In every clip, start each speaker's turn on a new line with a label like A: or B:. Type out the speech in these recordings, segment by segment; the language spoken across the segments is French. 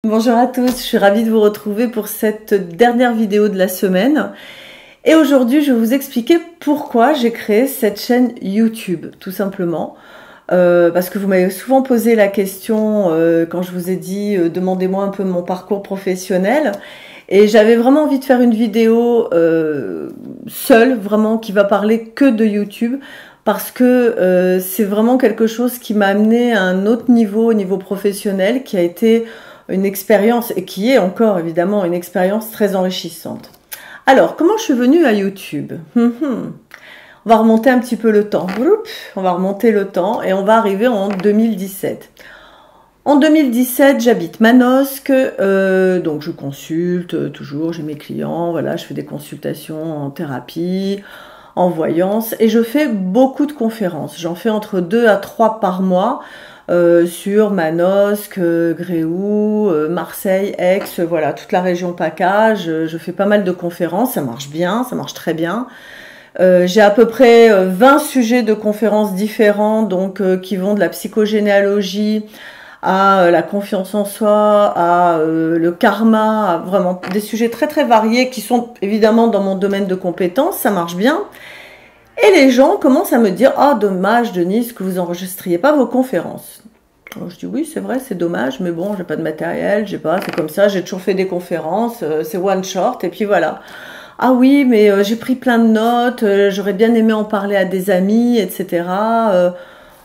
A: Bonjour à tous, je suis ravie de vous retrouver pour cette dernière vidéo de la semaine. Et aujourd'hui, je vais vous expliquer pourquoi j'ai créé cette chaîne YouTube, tout simplement. Parce que vous m'avez souvent posé la question quand je vous ai dit demandez-moi un peu mon parcours professionnel. Et j'avais vraiment envie de faire une vidéo seule, vraiment, qui va parler que de YouTube. Parce que c'est vraiment quelque chose qui m'a amené à un autre niveau, au niveau professionnel, qui a été une expérience, et qui est encore évidemment une expérience très enrichissante. Alors, comment je suis venue à YouTube? On va remonter un petit peu le temps. On va remonter le temps et on va arriver en 2017. En 2017, j'habite Manosque, donc je consulte toujours, j'ai mes clients, voilà, je fais des consultations en thérapie, en voyance, et je fais beaucoup de conférences. J'en fais entre 2 à 3 par mois, sur Manosque, Gréoux, Marseille, Aix, voilà, toute la région PACA. Je fais pas mal de conférences, ça marche bien, ça marche très bien. J'ai à peu près 20 sujets de conférences différents, donc qui vont de la psychogénéalogie à la confiance en soi, à le karma, à vraiment des sujets très très variés qui sont évidemment dans mon domaine de compétences, ça marche bien. Et les gens commencent à me dire « Ah, dommage, Denise, que vous enregistriez pas vos conférences. » Alors, je dis « Oui, c'est vrai, c'est dommage, mais bon, j'ai pas de matériel, j'ai pas, c'est comme ça, j'ai toujours fait des conférences, c'est one short, et puis voilà. » Ah oui, mais j'ai pris plein de notes, j'aurais bien aimé en parler à des amis, etc.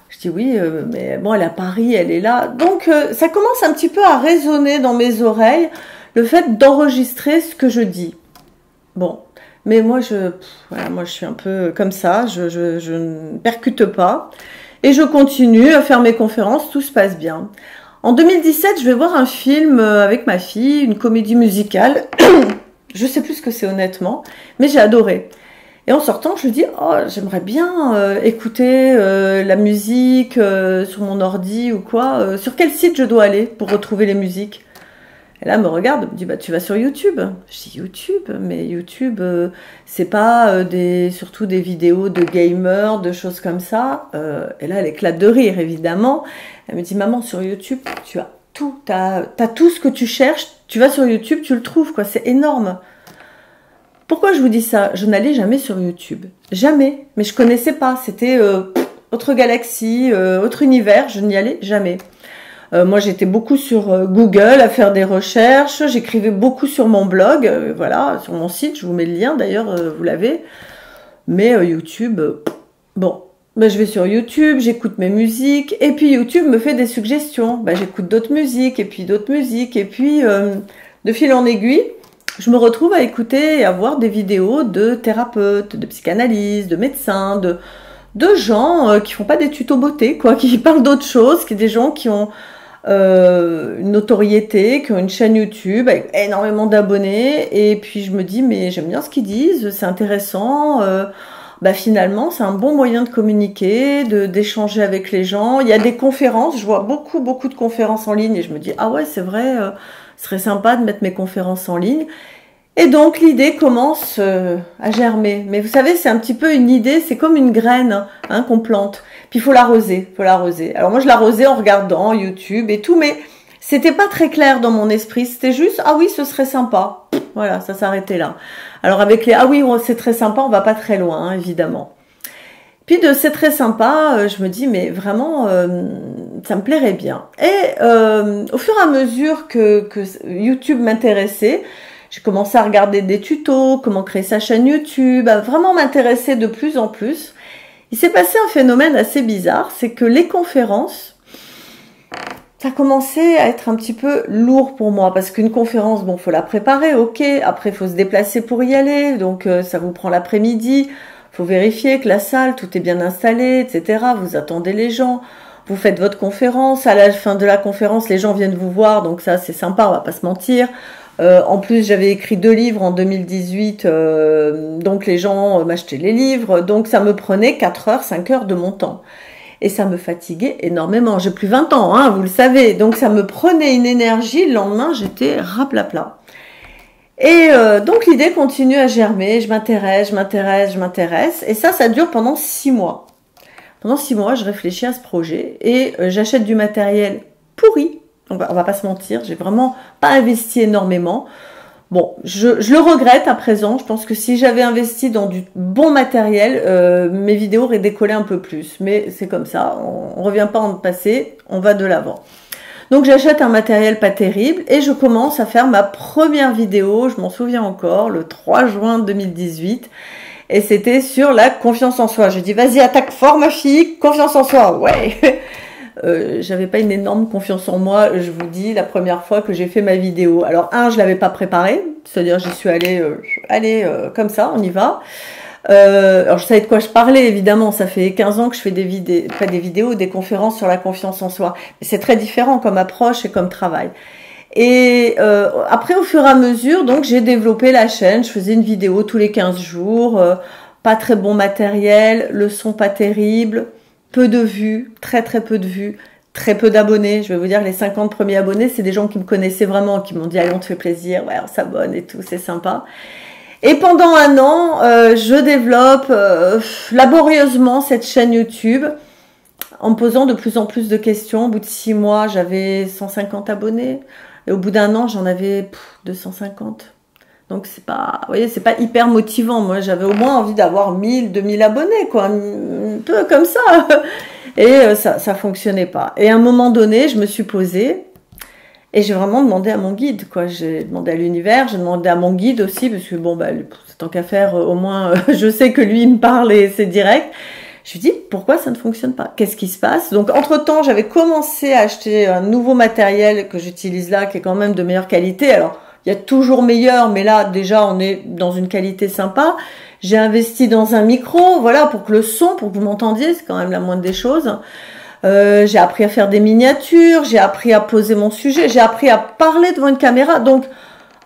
A: Je dis « Oui, mais bon, elle est à Paris, elle est là. » Donc, ça commence un petit peu à résonner dans mes oreilles, le fait d'enregistrer ce que je dis. Bon. Mais moi, voilà, moi, je suis un peu comme ça, je ne percute pas. Et je continue à faire mes conférences, tout se passe bien. En 2017, je vais voir un film avec ma fille, une comédie musicale. Je sais plus ce que c'est honnêtement, mais j'ai adoré. Et en sortant, je dis, oh, j'aimerais bien écouter la musique sur mon ordi ou quoi. Sur quel site je dois aller pour retrouver les musiques? Et là, elle me regarde, elle me dit, bah, tu vas sur YouTube. Je dis, YouTube? Mais YouTube, c'est pas surtout des vidéos de gamers, de choses comme ça. Et là, elle éclate de rire, évidemment. Elle me dit, maman, sur YouTube, tu as tout, t'as tout ce que tu cherches. Tu vas sur YouTube, tu le trouves, quoi. C'est énorme. Pourquoi je vous dis ça? Je n'allais jamais sur YouTube. Jamais. Mais je connaissais pas. C'était autre galaxie, autre univers. Je n'y allais jamais. Moi, j'étais beaucoup sur Google à faire des recherches. J'écrivais beaucoup sur mon blog, voilà, sur mon site. Je vous mets le lien, d'ailleurs, vous l'avez. Mais YouTube, bon, ben, je vais sur YouTube, j'écoute mes musiques. Et puis, YouTube me fait des suggestions. Ben, j'écoute d'autres musiques, et puis d'autres musiques. Et puis, de fil en aiguille, je me retrouve à écouter et à voir des vidéos de thérapeutes, de psychanalystes, de médecins, de gens qui font pas des tutos beauté, quoi, qui parlent d'autres choses, des gens qui ont une notoriété, qui ont une chaîne YouTube avec énormément d'abonnés, et puis je me dis mais j'aime bien ce qu'ils disent, c'est intéressant, bah finalement c'est un bon moyen de communiquer, d'échanger avec les gens. Il y a des conférences, je vois beaucoup de conférences en ligne et je me dis ah ouais c'est vrai, ce serait sympa de mettre mes conférences en ligne. Et donc l'idée commence à germer. Mais vous savez, c'est un petit peu une idée, c'est comme une graine hein, qu'on plante. Puis il faut l'arroser, Alors moi je l'arrosais en regardant YouTube et tout, mais c'était pas très clair dans mon esprit. C'était juste ah oui, ce serait sympa. Voilà, ça s'arrêtait là. Alors avec les ah oui, c'est très sympa, on va pas très loin, hein, évidemment. Puis de c'est très sympa, je me dis mais vraiment ça me plairait bien. Et au fur et à mesure que YouTube m'intéressait, j'ai commencé à regarder des tutos, comment créer sa chaîne YouTube, à vraiment m'intéresser de plus en plus. Il s'est passé un phénomène assez bizarre, c'est que les conférences, ça commençait à être un petit peu lourd pour moi, parce qu'une conférence, bon, faut la préparer, ok, après faut se déplacer pour y aller, donc ça vous prend l'après-midi, faut vérifier que la salle, tout est bien installé, etc. Vous attendez les gens, vous faites votre conférence, à la fin de la conférence, les gens viennent vous voir, donc ça c'est sympa, on va pas se mentir. En plus, j'avais écrit 2 livres en 2018, donc les gens m'achetaient les livres, donc ça me prenait 4 heures, 5 heures de mon temps. Et ça me fatiguait énormément. J'ai plus 20 ans, hein, vous le savez, donc ça me prenait une énergie, le lendemain j'étais raplapla. Et donc l'idée continue à germer, je m'intéresse, et ça dure pendant 6 mois. Pendant 6 mois, je réfléchis à ce projet, et j'achète du matériel pourri, on va pas se mentir, j'ai vraiment pas investi énormément. Bon, je le regrette à présent. Je pense que si j'avais investi dans du bon matériel, mes vidéos auraient décollé un peu plus. Mais c'est comme ça, on revient pas en le passé, on va de l'avant. Donc j'achète un matériel pas terrible et je commence à faire ma première vidéo, je m'en souviens encore, le 3 juin 2018. Et c'était sur la confiance en soi. Je dis, vas-y, attaque fort ma fille, confiance en soi, ouais. J'avais pas une énorme confiance en moi, je vous dis, la première fois que j'ai fait ma vidéo. Alors, je l'avais pas préparée, c'est-à-dire j'y suis allée comme ça, on y va. Alors, je savais de quoi je parlais, évidemment, ça fait 15 ans que je fais des conférences sur la confiance en soi. Mais c'est très différent comme approche et comme travail. Et après, au fur et à mesure, donc j'ai développé la chaîne, je faisais une vidéo tous les 15 jours, pas très bon matériel, le son pas terrible, peu de vues, très peu de vues, très peu d'abonnés. Je vais vous dire, les 50 premiers abonnés, c'est des gens qui me connaissaient vraiment, qui m'ont dit « Allez, on te fait plaisir, ouais, on s'abonne et tout, c'est sympa ». Et pendant un an, je développe laborieusement cette chaîne YouTube en me posant de plus en plus de questions. Au bout de 6 mois, j'avais 150 abonnés. Et au bout d'un an, j'en avais 250. Donc c'est pas, vous voyez, c'est pas hyper motivant. Moi, j'avais au moins envie d'avoir 1000, 2000 abonnés, quoi, un peu comme ça. Et ça fonctionnait pas. Et à un moment donné, je me suis posée et j'ai vraiment demandé à mon guide, quoi. J'ai demandé à l'univers, j'ai demandé à mon guide aussi, parce que bon, tant qu'à faire, au moins, je sais que lui, il me parle et c'est direct. Je lui dis, pourquoi ça ne fonctionne pas? Qu'est-ce qui se passe? Donc, entre-temps, j'avais commencé à acheter un nouveau matériel que j'utilise là, qui est quand même de meilleure qualité. Alors, il y a toujours meilleur, mais là, déjà, on est dans une qualité sympa. J'ai investi dans un micro, voilà, pour que le son, pour que vous m'entendiez, c'est quand même la moindre des choses. J'ai appris à faire des miniatures, j'ai appris à poser mon sujet, j'ai appris à parler devant une caméra. Donc,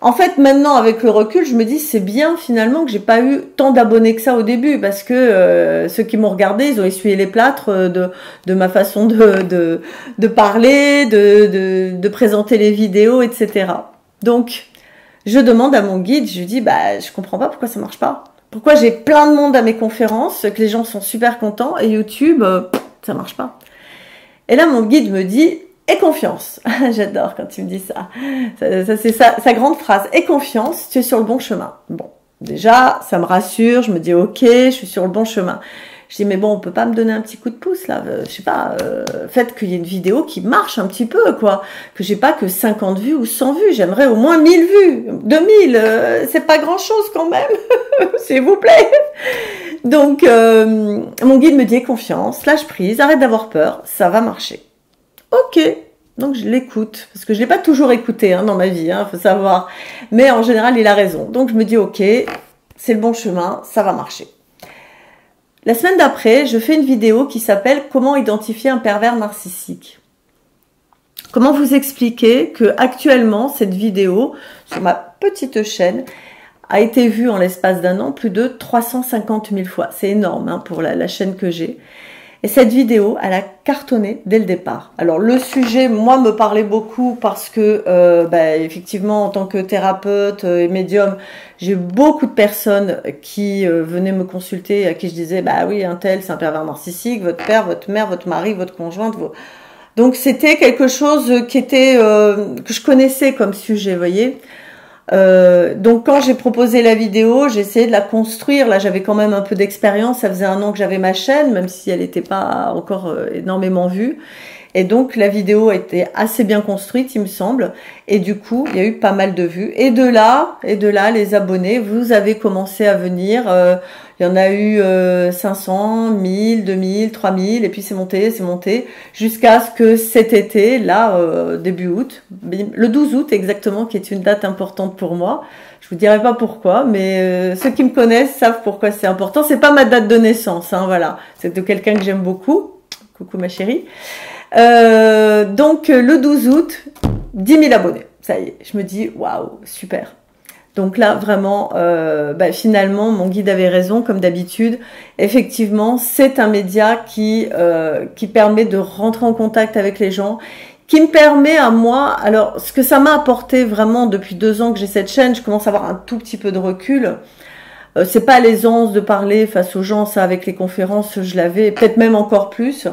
A: en fait, maintenant, avec le recul, je me dis, c'est bien finalement que j'ai pas eu tant d'abonnés que ça au début, parce que ceux qui m'ont regardé, ils ont essuyé les plâtres de ma façon de parler, de présenter les vidéos, etc. Donc, je demande à mon guide, je lui dis, je comprends pas pourquoi ça marche pas. Pourquoi j'ai plein de monde à mes conférences, que les gens sont super contents, et YouTube, ça marche pas. Et là, mon guide me dit, aie confiance. J'adore quand tu me dis ça. Ça c'est sa grande phrase. Aie confiance, tu es sur le bon chemin. Bon, déjà, ça me rassure. Je me dis, ok, je suis sur le bon chemin. Je dis, mais bon, on peut pas me donner un petit coup de pouce, là. Je sais pas, faites qu'il y ait une vidéo qui marche un petit peu, quoi. Que j'ai pas que 50 vues ou 100 vues. J'aimerais au moins 1000 vues. 2000, c'est pas grand chose quand même. S'il vous plaît. Donc, mon guide me dit, aie confiance, lâche prise, arrête d'avoir peur, ça va marcher. Ok, donc je l'écoute, parce que je l'ai pas toujours écouté dans ma vie, faut savoir. Mais en général, il a raison. Donc je me dis, ok, c'est le bon chemin, ça va marcher. La semaine d'après, je fais une vidéo qui s'appelle « Comment identifier un pervers narcissique ». Comment vous expliquer que actuellement cette vidéo, sur ma petite chaîne, a été vue en l'espace d'un an plus de 350 000 fois. C'est énorme pour la chaîne que j'ai. Et cette vidéo, elle a cartonné dès le départ. Alors le sujet, moi, me parlait beaucoup parce que, effectivement, en tant que thérapeute et médium, j'ai eu beaucoup de personnes qui venaient me consulter, à qui je disais, oui, un tel, c'est un pervers narcissique, votre père, votre mère, votre mari, votre conjointe. Donc c'était quelque chose qui était que je connaissais comme sujet, vous voyez. Donc quand j'ai proposé la vidéo, j'ai essayé de la construire. Là, j'avais quand même un peu d'expérience. Ça faisait un an que j'avais ma chaîne, même si elle n'était pas encore énormément vue. Et donc la vidéo a été assez bien construite, il me semble. Et du coup, il y a eu pas mal de vues. Et de là, les abonnés, vous avez commencé à venir. Il y en a eu 500, 1000, 2000, 3000. Et puis c'est monté, jusqu'à ce que cet été, là, début août, le 12 août exactement, qui est une date importante pour moi. Je vous dirai pas pourquoi, mais ceux qui me connaissent savent pourquoi c'est important. C'est pas ma date de naissance, voilà. C'est de quelqu'un que j'aime beaucoup. Coucou ma chérie. Donc le 12 août, 10 000 abonnés. Ça y est, je me dis waouh, super. Donc là vraiment, finalement, mon guide avait raison comme d'habitude. Effectivement, c'est un média qui permet de rentrer en contact avec les gens, qui me permet à moi. Alors, ce que ça m'a apporté vraiment depuis 2 ans que j'ai cette chaîne, je commence à avoir un tout petit peu de recul. C'est pas l'aisance de parler face aux gens, ça avec les conférences, je l'avais peut-être même encore plus.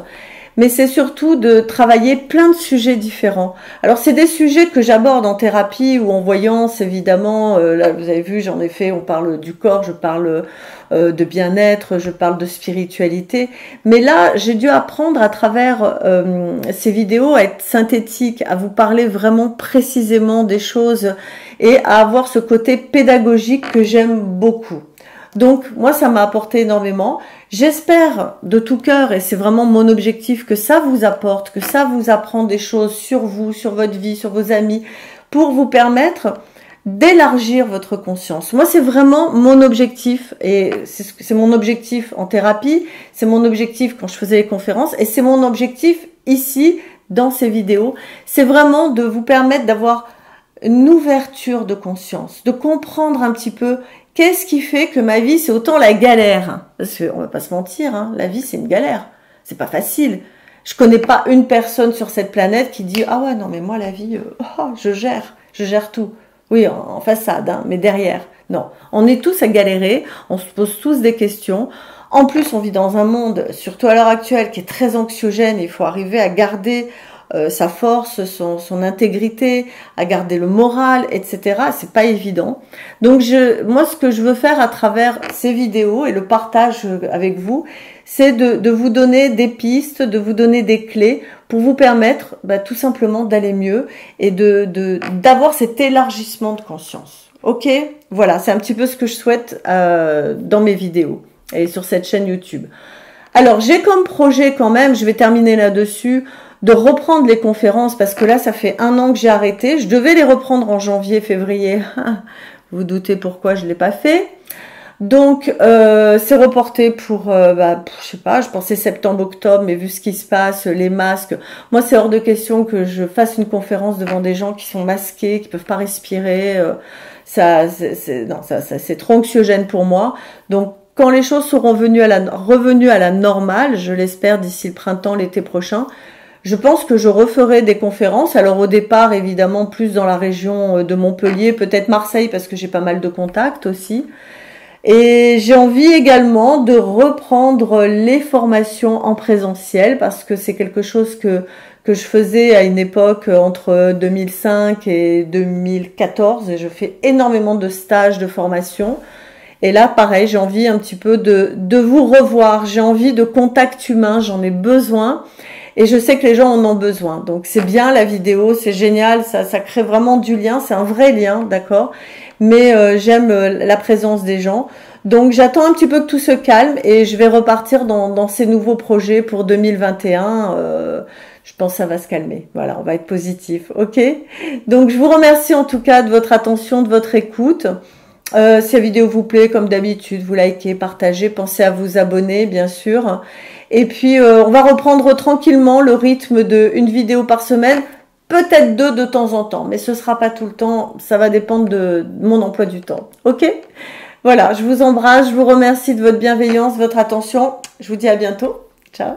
A: mais c'est surtout de travailler plein de sujets différents. Alors c'est des sujets que j'aborde en thérapie ou en voyance, évidemment. Là, vous avez vu, j'en ai fait, on parle du corps, je parle de bien-être, je parle de spiritualité. Mais là, j'ai dû apprendre à travers ces vidéos à être synthétique, à vous parler vraiment précisément des choses et à avoir ce côté pédagogique que j'aime beaucoup. Donc, moi, ça m'a apporté énormément. J'espère de tout cœur, et c'est vraiment mon objectif, que ça vous apporte, que ça vous apprend des choses sur vous, sur votre vie, sur vos amis, pour vous permettre d'élargir votre conscience. Moi, c'est vraiment mon objectif, et c'est mon objectif en thérapie, c'est mon objectif quand je faisais les conférences, et c'est mon objectif ici, dans ces vidéos. C'est vraiment de vous permettre d'avoir une ouverture de conscience, de comprendre un petit peu qu'est-ce qui fait que ma vie, c'est autant la galère. Parce qu'on va pas se mentir, hein, la vie, c'est une galère. C'est pas facile. Je connais pas une personne sur cette planète qui dit « Ah ouais, non, mais moi, la vie, je gère tout. » Oui, en façade, hein, mais derrière. Non, on est tous à galérer, on se pose tous des questions. En plus, on vit dans un monde, surtout à l'heure actuelle, qui est très anxiogène. Il faut arriver à garder sa force, son intégrité, à garder le moral, etc. C'est pas évident. Donc moi, ce que je veux faire à travers ces vidéos et le partage avec vous, c'est de vous donner des pistes, de vous donner des clés pour vous permettre tout simplement d'aller mieux et d'avoir cet élargissement de conscience. Ok, voilà, c'est un petit peu ce que je souhaite dans mes vidéos et sur cette chaîne YouTube. Alors, j'ai comme projet quand même, je vais terminer là-dessus, de reprendre les conférences parce que là, ça fait 1 an que j'ai arrêté. Je devais les reprendre en janvier, février. Vous doutez pourquoi je l'ai pas fait. Donc, c'est reporté pour, je sais pas, je pensais septembre, octobre, mais vu ce qui se passe, les masques, moi, c'est hors de question que je fasse une conférence devant des gens qui sont masqués, qui peuvent pas respirer. C'est trop anxiogène pour moi. Donc, quand les choses seront revenues à la normale, je l'espère d'ici le printemps, l'été prochain, je pense que je referai des conférences. Alors au départ, évidemment, plus dans la région de Montpellier, peut-être Marseille, parce que j'ai pas mal de contacts aussi. Et j'ai envie également de reprendre les formations en présentiel, parce que c'est quelque chose que je faisais à une époque entre 2005 et 2014. Et je fais énormément de stages de formation. Et là, pareil, j'ai envie un petit peu de vous revoir. J'ai envie de contact humain, j'en ai besoin. Et je sais que les gens en ont besoin. Donc c'est bien la vidéo, c'est génial, ça crée vraiment du lien, c'est un vrai lien, d'accord. Mais j'aime la présence des gens. Donc j'attends un petit peu que tout se calme et je vais repartir dans ces nouveaux projets pour 2021. Je pense que ça va se calmer. Voilà, on va être positif, ok. Donc je vous remercie en tout cas de votre attention, de votre écoute. Si la vidéo vous plaît, comme d'habitude, vous likez, partagez, pensez à vous abonner, bien sûr. Et puis, on va reprendre tranquillement le rythme de une vidéo par semaine, peut-être 2 de temps en temps, mais ce sera pas tout le temps, ça va dépendre de mon emploi du temps. Ok? Voilà, je vous embrasse, je vous remercie de votre bienveillance, votre attention. Je vous dis à bientôt. Ciao!